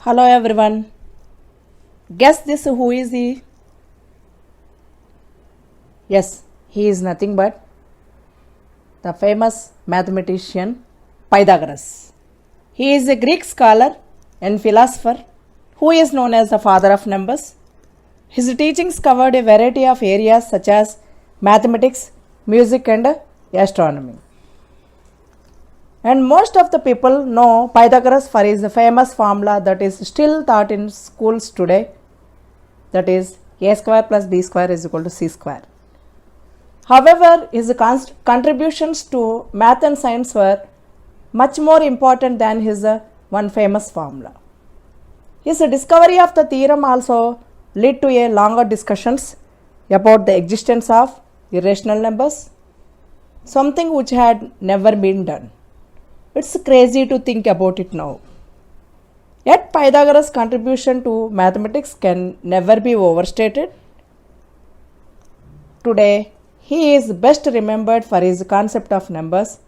Hello everyone. Guess this who is he? Yes, he is nothing but the famous mathematician Pythagoras. He is a Greek scholar and philosopher who is known as the father of numbers. His teachings covered a variety of areas such as mathematics, music and astronomy. And most of the people know Pythagoras for his famous formula that is still taught in schools today, that is a square plus b square is equal to c square. However, his contributions to math and science were much more important than his one famous formula. His discovery of the theorem also led to a longer discussions about the existence of irrational numbers, something which had never been done. It's crazy to think about it now. Yet Pythagoras' contribution to mathematics can never be overstated. Today, he is best remembered for his concept of numbers.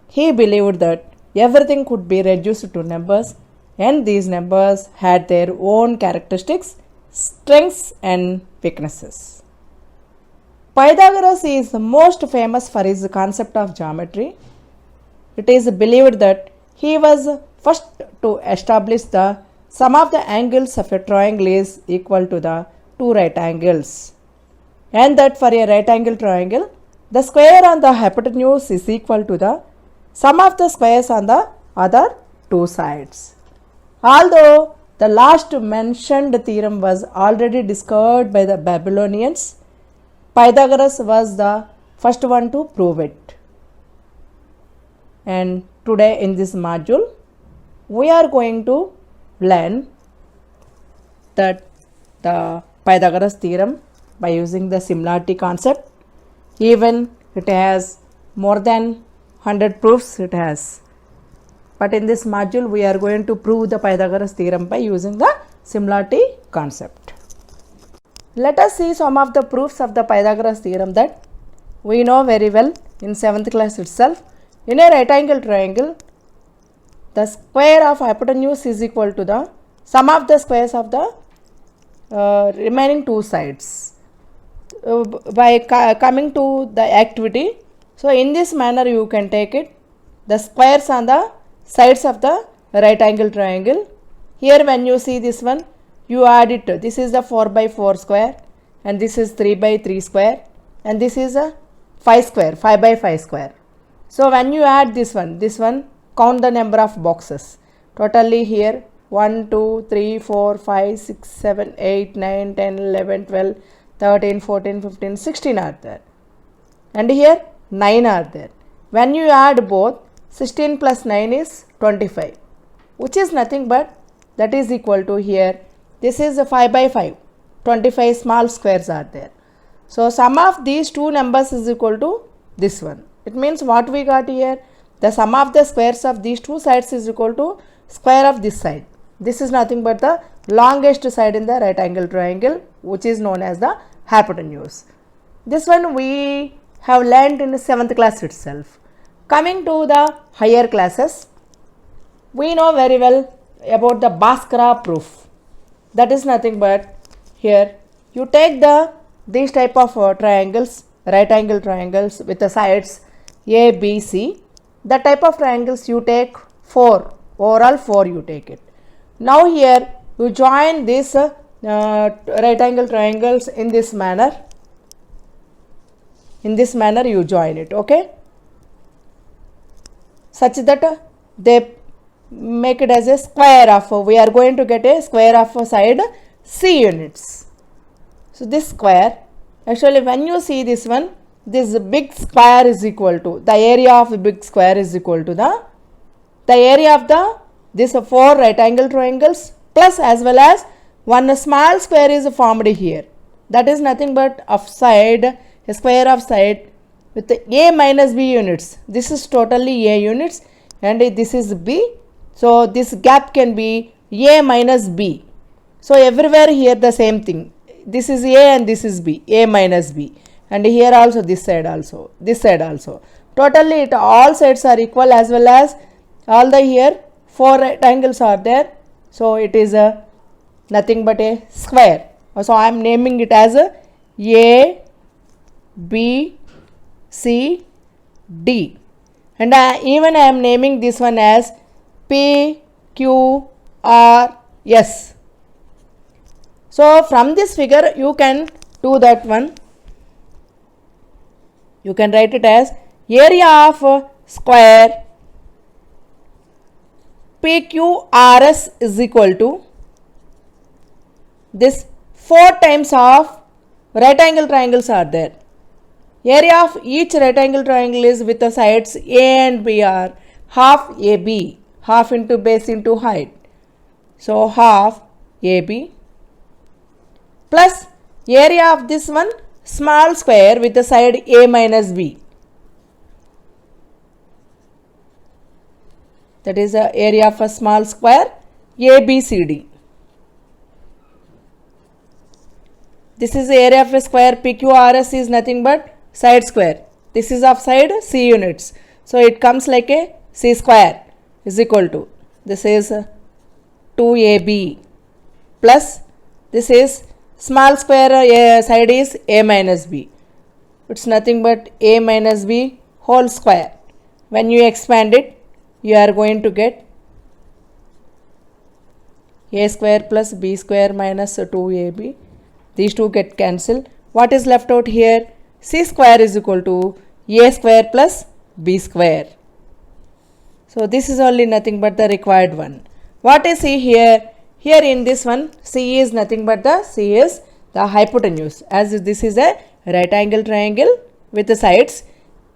He believed that everything could be reduced to numbers, and these numbers had their own characteristics, strengths and weaknesses. Pythagoras is most famous for his concept of geometry. It is believed that he was first to establish the sum of the angles of a triangle is equal to the two right angles, and that for a right angle triangle, the square on the hypotenuse is equal to the sum of the squares on the other two sides. Although the last mentioned theorem was already discovered by the Babylonians, Pythagoras was the first one to prove it. And today in this module, we are going to learn that the Pythagoras theorem by using the similarity concept. Even it has more than 100 proofs it has. But in this module, we are going to prove the Pythagoras theorem by using the similarity concept. Let us see some of the proofs of the Pythagoras theorem that we know very well in 7th class itself. In a right angle triangle, the square of hypotenuse is equal to the sum of the squares of the remaining two sides. By coming to the activity, so in this manner you can take it, the squares on the sides of the right angle triangle. Here when you see this one, you add it. This is the 4 by 4 square, and this is 3 by 3 square, and this is a 5 square, 5 by 5 square. So when you add this one, count the number of boxes. Totally here 1, 2, 3, 4, 5, 6, 7, 8, 9, 10, 11, 12, 13, 14, 15, 16 are there. And here 9 are there. When you add both, 16 plus 9 is 25, which is nothing but that is equal to here. This is a 5 by 5, 25 small squares are there. So sum of these two numbers is equal to this one. It means what we got here, the sum of the squares of these two sides is equal to square of this side. This is nothing but the longest side in the right angle triangle, which is known as the hypotenuse. This one we have learned in the 7th class itself. Coming to the higher classes, we know very well about the Bhaskara proof. That is nothing but here you take these type of triangles, right angle triangles with the sides A, B, C. The type of triangles you take 4, overall 4 you take it. Now here you join these right angle triangles in this manner. In this manner you join it, okay? Such that they make it as a square of, we are going to get a square of side C units. So this square, actually when you see this one, this big square is equal to, the area of a big square is equal to the area of this 4 right angle triangles plus as well as one small square is formed here. That is nothing but of side, a square of side with the A minus B units. This is totally A units and this is B. So this gap can be A minus B. So everywhere here the same thing. This is A and this is B, A minus B. And here also this side also, this side also. Totally all sides are equal as well as all the here 4 right angles are there. So it is a nothing but a square. So I am naming it as A, B, C, D, and even I am naming this one as P, Q, R, S. So from this figure you can do that one. You can write it as area of square PQRS is equal to this 4 times of right angle triangles are there. Area of each right angle triangle is with the sides A and B are half AB, half into base into height. So half AB plus area of this one small square with the side A minus B. That is the area of a small square ABCD. This is the area of a square PQRS is nothing but side square. This is of side C units. So it comes like a C square is equal to, this is 2AB plus this is small square side is A minus B. It's nothing but A minus B whole square. When you expand it, you are going to get A square plus B square minus 2AB. These two get cancelled. What is left out here? C square is equal to A square plus B square. So this is only nothing but the required one. What is C here? Here in this one, C is nothing but C is the hypotenuse, as this is a right angle triangle with the sides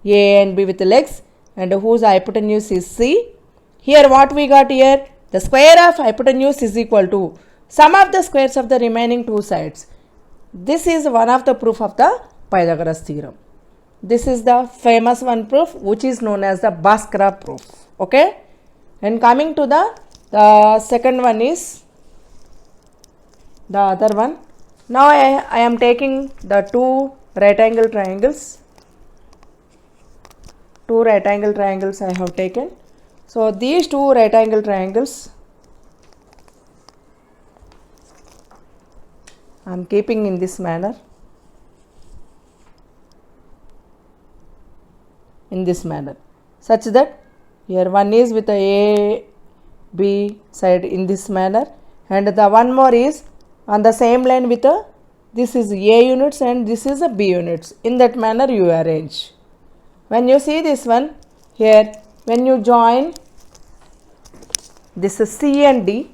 A and B with the legs, and whose hypotenuse is C. Here what we got here? The square of hypotenuse is equal to sum of the squares of the remaining two sides. This is one of the proof of the Pythagoras theorem. This is the famous one proof which is known as the Bhaskara proof. Okay. And coming to the second one is the other one. Now I am taking the two right angle triangles. Two right angle triangles I have taken. So these two right angle triangles I am keeping in this manner. In this manner, such that here one is with the A, B side in this manner, and the one more is on the same line with a, this is A units and this is a B units. In that manner you arrange. When you see this one here, when you join this is C and D,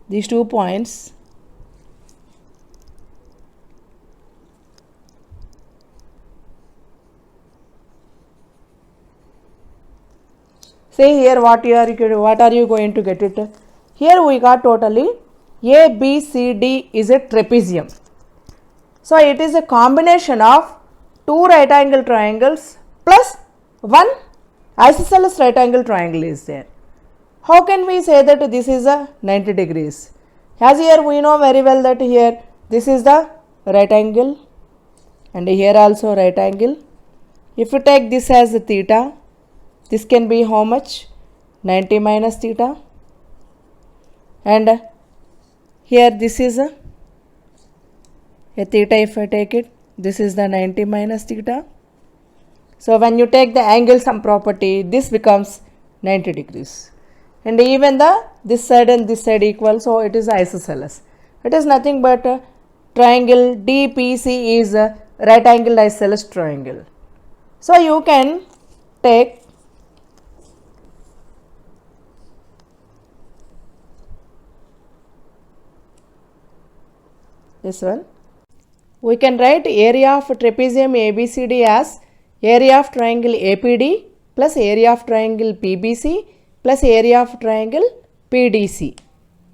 these 2 points, say here what are you going to get it? Here we got totally A, B, C, D is a trapezium. So it is a combination of two right angle triangles plus one isosceles right angle triangle is there. How can we say that this is a 90 degrees? As here we know very well that here this is the right angle and here also right angle. If you take this as a theta, this can be how much? 90 minus theta. And here this is a theta. If I take it, this is the 90 minus theta. So when you take the angle sum property, this becomes 90 degrees. And even this side and this side equal, so it is isosceles. It is nothing but triangle DPC is a right angle isosceles triangle. So you can take this one. We can write area of trapezium ABCD as area of triangle APD plus area of triangle PBC plus area of triangle PDC.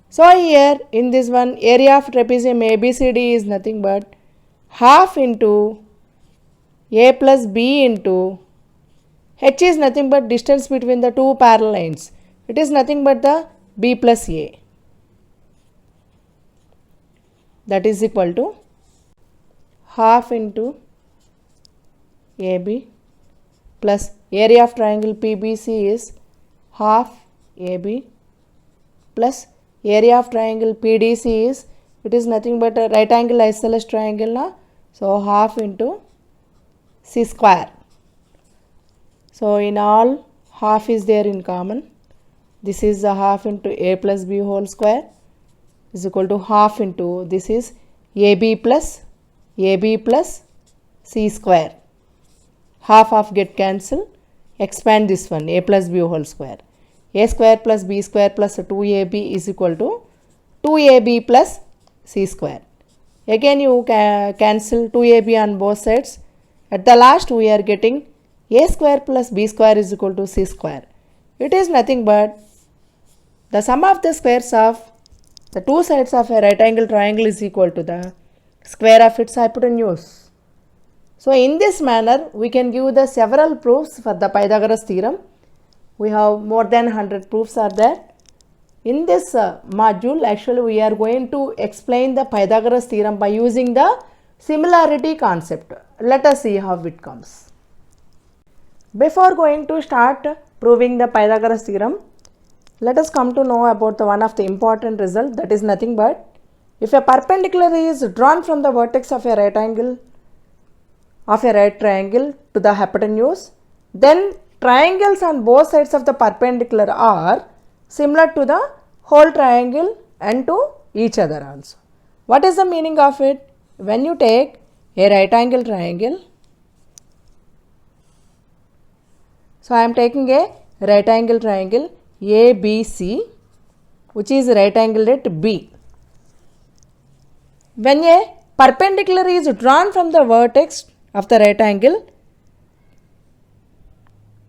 So here in this one, area of trapezium ABCD is nothing but half into A plus B into H is nothing but distance between the two parallel lines. It is nothing but the B plus A. That is equal to half into AB plus area of triangle PBC is half AB plus area of triangle PDC is, it is nothing but a right angle isosceles triangle na, so half into C square. So in all half is there in common. This is a half into A plus B whole square is equal to half into, this is AB plus C square. Half get cancel, expand this one, A plus B whole square. A square plus B square plus 2AB is equal to 2AB plus C square. Again you cancel 2AB on both sides. At the last we are getting A square plus B square is equal to C square. It is nothing but the sum of the squares of the two sides of a right angle triangle is equal to the square of its hypotenuse. So in this manner we can give the several proofs for the Pythagoras theorem. We have more than 100 proofs are there. In this module actually we are going to explain the Pythagoras theorem by using the similarity concept. Let us see how it comes. Before going to start proving the Pythagoras theorem, let us come to know about the one of the important result, that is nothing but if a perpendicular is drawn from the vertex of a right angle of a right triangle to the hypotenuse, then triangles on both sides of the perpendicular are similar to the whole triangle and to each other also. What is the meaning of it? When you take a right angle triangle, so I am taking a right angle triangle ABC which is right angled at B. When a perpendicular is drawn from the vertex of the right angle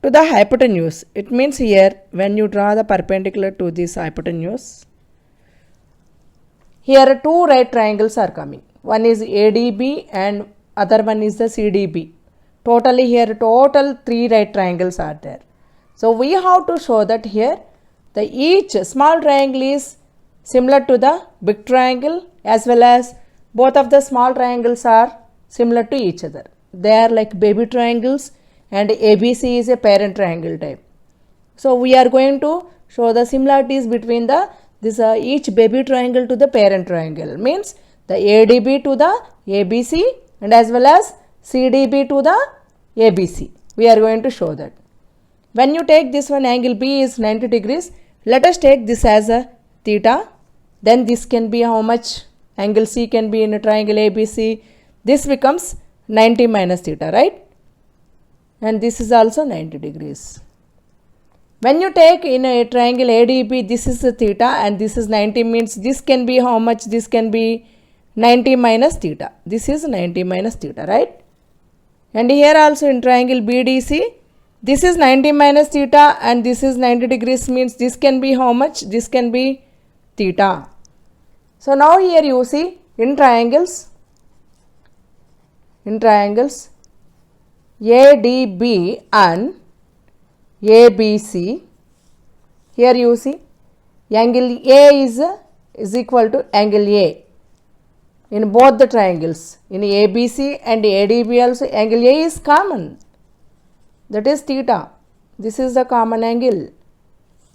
to the hypotenuse, it means here when you draw the perpendicular to this hypotenuse, here two right triangles are coming. One is ADB and other one is the CDB. Totally here total three right triangles are there. So we have to show that here the each small triangle is similar to the big triangle as well as both of the small triangles are similar to each other. They are like baby triangles and ABC is a parent triangle type. So we are going to show the similarities between the each baby triangle to the parent triangle, means the ADB to the ABC and as well as CDB to the ABC. We are going to show that. When you take this one, angle B is 90 degrees. Let us take this as a theta. Then this can be how much? Angle C can be in a triangle ABC. This becomes 90 minus theta, right? And this is also 90 degrees. When you take in a triangle ADB, this is a theta and this is 90, means this can be how much? This can be 90 minus theta. This is 90 minus theta, right? And here also in triangle BDC, this is 90 minus theta and this is 90 degrees, means this can be how much? This can be theta. So now here you see in triangles ADB and ABC, here you see angle A is equal to angle A in both the triangles. In ABC and ADB also angle A is common, that is theta. This is the common angle.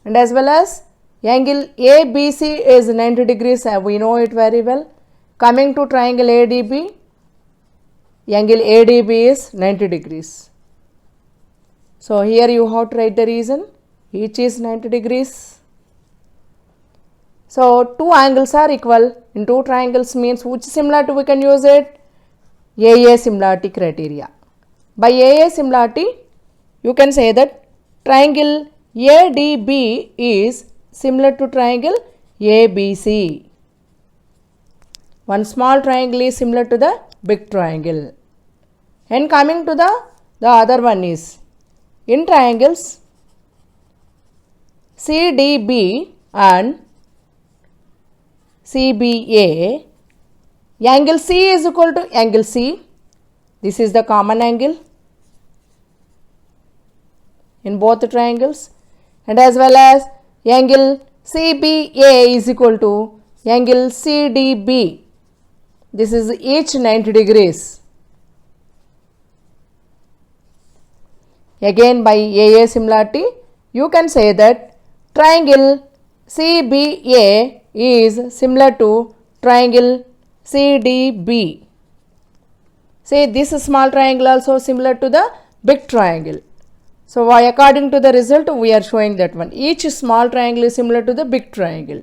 And as well as angle ABC is 90 degrees, we know it very well. Coming to triangle ADB, angle ADB is 90 degrees. So here you have to write the reason, each is 90 degrees. So two angles are equal in two triangles, means which similarity we can use it? AA similarity criteria. By AA similarity, you can say that triangle ADB is similar to triangle ABC. One small triangle is similar to the big triangle. And coming to the other one is in triangles CDB and CBA, angle C is equal to angle C. This is the common angle in both the triangles, and as well as angle CBA is equal to angle CDB. This is each 90 degrees. Again by AA similarity, you can say that triangle CBA is similar to triangle CDB. Say this small triangle also similar to the big triangle. So according to the result we are showing that one. Each small triangle is similar to the big triangle.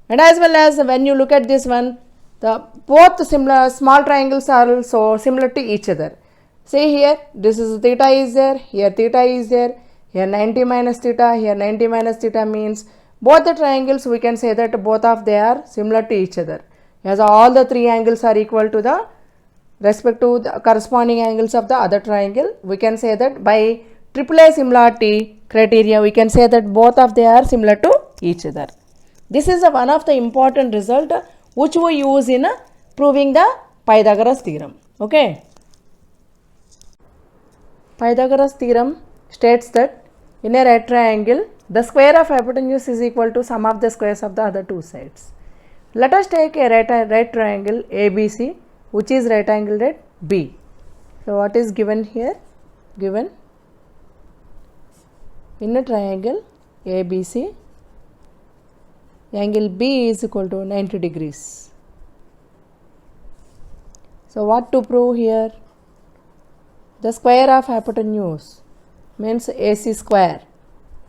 And as well as when you look at this one, the both similar small triangles are also similar to each other. See here, this is theta is there, here theta is there, here 90 minus theta, here 90 minus theta means both the triangles we can say that both of they are similar to each other. As all the three angles are equal to the respect to the corresponding angles of the other triangle, we can say that by AAA similarity criteria we can say that both of they are similar to each other. This is one of the important result which we use in proving the Pythagoras theorem. Okay. Pythagoras theorem states that in a right triangle the square of hypotenuse is equal to sum of the squares of the other two sides. Let us take a right triangle ABC which is right angled at B. So what is given here? Given in a triangle ABC, angle B is equal to 90 degrees. So what to prove here? The square of hypotenuse means AC square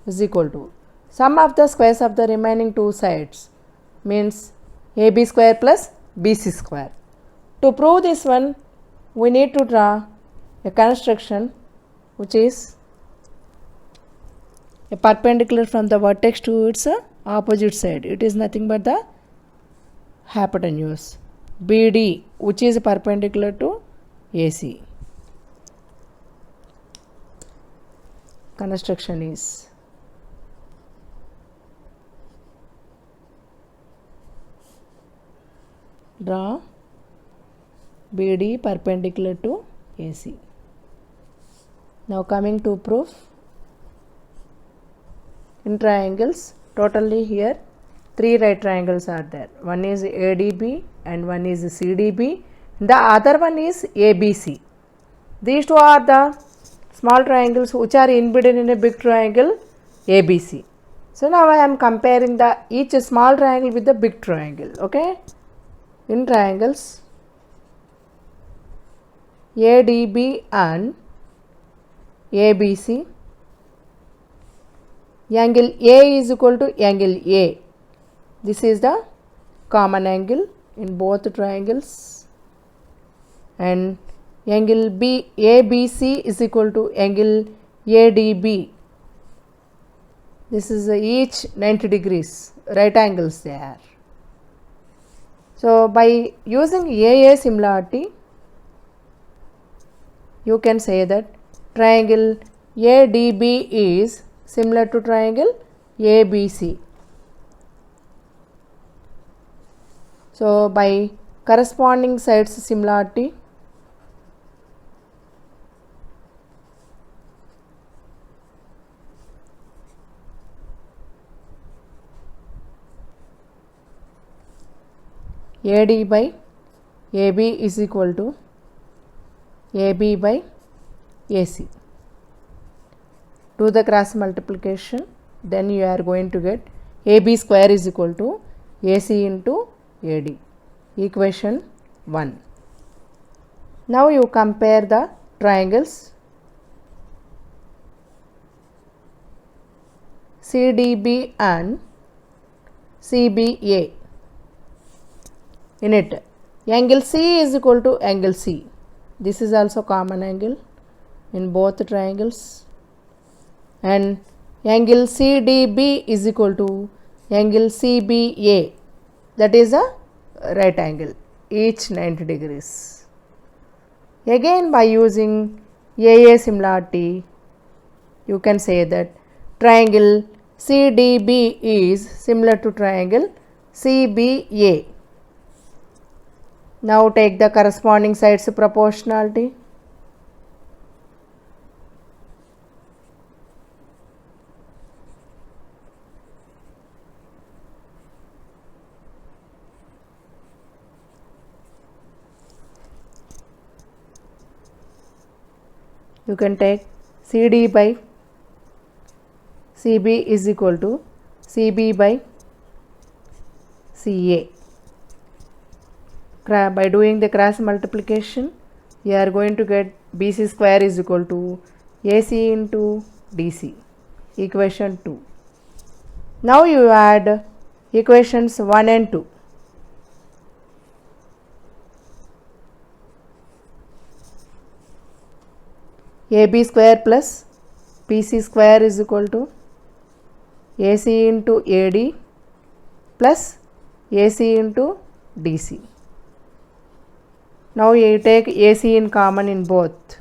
is equal to sum of the squares of the remaining two sides means AB square plus BC square. To prove this one, we need to draw a construction which is a perpendicular from the vertex to its opposite side. It is nothing but the hypotenuse BD which is perpendicular to AC. Construction is draw BD perpendicular to AC. Now coming to proof. In triangles, totally here 3 right triangles are there. One is ADB and one is CDB. The other one is ABC. These two are the small triangles which are embedded in a big triangle ABC. So now I am comparing the each small triangle with the big triangle. Okay. In triangles ADB and ABC, angle A is equal to angle A. This is the common angle in both triangles, and angle ABC is equal to angle ADB. This is each 90 degrees, right angles they are. So by using AA similarity, you can say that triangle ADB is similar to triangle ABC. So by corresponding sides similarity, AD by AB is equal to AB by AC. Do the cross multiplication, then you are going to get AB square is equal to AC into AD. Equation 1. Now you compare the triangles CDB and CBA. In it, angle C is equal to angle C. This is also common angle in both triangles, and angle CDB is equal to angle CBA, that is a right angle, each 90 degrees. Again by using AA similarity, you can say that triangle CDB is similar to triangle CBA. Now take the corresponding sides proportionality. You can take CD by CB is equal to CB by CA. By doing the cross multiplication, you are going to get BC square is equal to AC into DC. Equation 2. Now you add equations 1 and 2. AB square plus BC square is equal to AC into AD plus AC into DC. Now you take AC in common in both.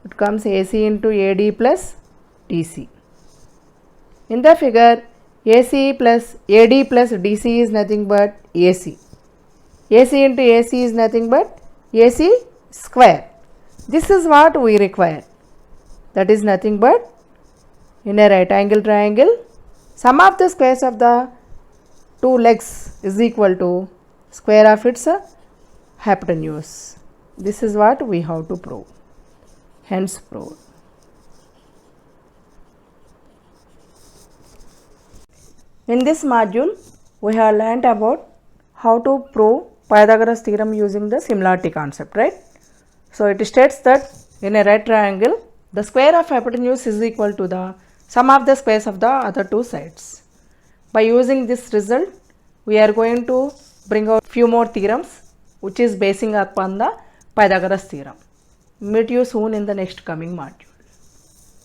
It comes AC into AD plus DC. In the figure, AC plus AD plus DC is nothing but AC. AC into AC is nothing but AC square. This is what we require. That is nothing but in a right angle triangle, sum of the squares of the two legs is equal to square of its hypotenuse. This is what we have to prove. Hence proved. In this module, we have learnt about how to prove Pythagoras theorem using the similarity concept, right? So it states that in a right triangle, the square of hypotenuse is equal to the sum of the squares of the other two sides. By using this result, we are going to bring out few more theorems which is basing upon the Pythagoras theorem. Meet you soon in the next coming module.